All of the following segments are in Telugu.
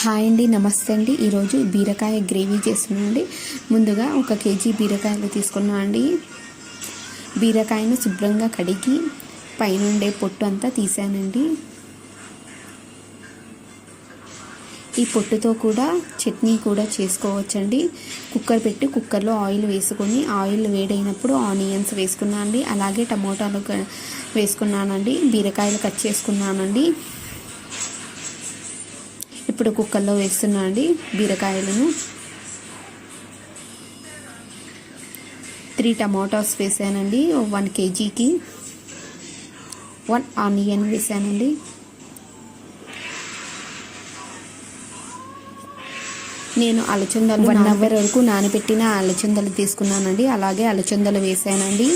హాయ్ అండి, నమస్తే అండి. ఈరోజు బీరకాయ గ్రేవీ చేస్తున్నానండి. ముందుగా 1 కేజీ బీరకాయలు తీసుకున్నా అండి. బీరకాయను శుభ్రంగా కడిగి పైనుండే పొట్టు అంతా తీసానండి. ఈ పొట్టుతో కూడా చట్నీ కూడా చేసుకోవచ్చండి. కుక్కర్ పెట్టి కుక్కర్లో ఆయిల్ వేసుకొని ఆయిల్ వేడైనప్పుడు ఆనియన్స్ వేసుకున్నాను అండి. అలాగే టమోటాలు వేసుకున్నానండి. బీరకాయలు కట్ చేసుకున్నానండి. ఇప్పుడు కుక్కర్లో వేస్తున్నా అండి బీరకాయలను. 3 టమాటోస్ వేసానండి. 1 కేజీకి 1 ఆనియన్ వేసానండి. నేను అలచందలు 1 అవర్ వరకు నానబెట్టిన అలచందలు తీసుకున్నానండి. అలాగే అలచందలు వేసానండి.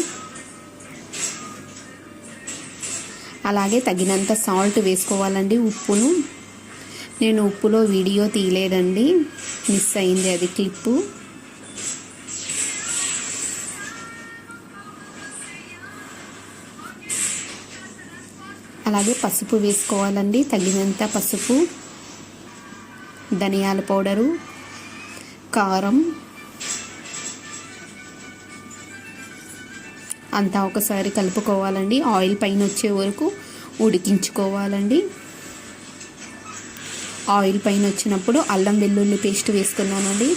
అలాగే తగినంత సాల్ట్ వేసుకోవాలండి. ఉప్పును నేను ఉప్పులో వీడియో తీయలేదండి, మిస్ అయింది అది క్లిప్పు. అలాగే పసుపు వేసుకోవాలండి, తగినంత పసుపు, ధనియాల పౌడరు, కారం అంతా ఒకసారి కలుపుకోవాలండి. ఆయిల్ పైన వచ్చే వరకు ఉడికించుకోవాలండి. ఆయిల్ పైన వచ్చినప్పుడు అల్లం వెల్లుల్లి పేస్ట్ వేసుకున్నానండి.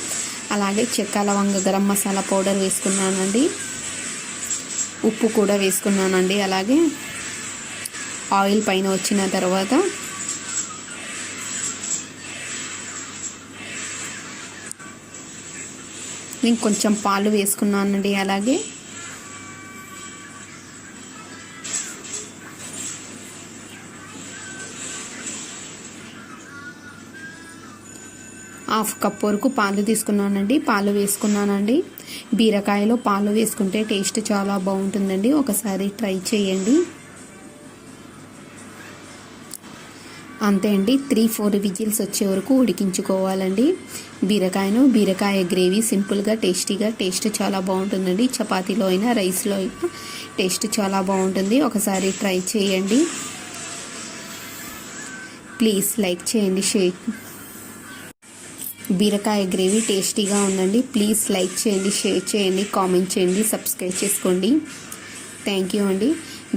అలాగే చెక్క లవంగ గరం మసాలా పౌడర్ వేసుకున్నానండి. ఉప్పు కూడా వేసుకున్నానండి. అలాగే ఆయిల్ పైన వచ్చిన తర్వాత నేను కొంచెం పాలు వేసుకున్నానండి. అలాగే హాఫ్ కప్ వరకు పాలు తీసుకున్నానండి. పాలు వేసుకున్నానండి. బీరకాయలో పాలు వేసుకుంటే టేస్ట్ చాలా బాగుంటుందండి. ఒకసారి ట్రై చేయండి. అంతే అండి, 3-4 విజిల్స్ వచ్చే వరకు ఉడికించుకోవాలండి బీరకాయ గ్రేవీ సింపుల్గా టేస్ట్ చాలా బాగుంటుందండి. చపాతీలో అయినా రైస్లో అయినా టేస్ట్ చాలా బాగుంటుంది. ఒకసారి ట్రై చేయండి. ప్లీజ్ లైక్ చేయండి, బీరకాయ గ్రేవీ టేస్టీగా ఉందండి. ప్లీజ్ లైక్ చేయండి, షేర్ చేయండి, కామెంట్ చేయండి, సబ్స్క్రైబ్ చేసుకోండి. థ్యాంక్ యూ అండి.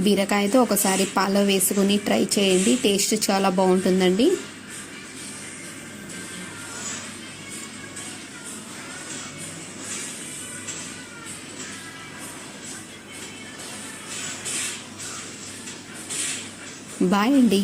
బీరకాయతో ఒకసారి పాలు వేసుకొని ట్రై చేయండి, టేస్ట్ చాలా బాగుంటుందండి. బాయ్ అండి.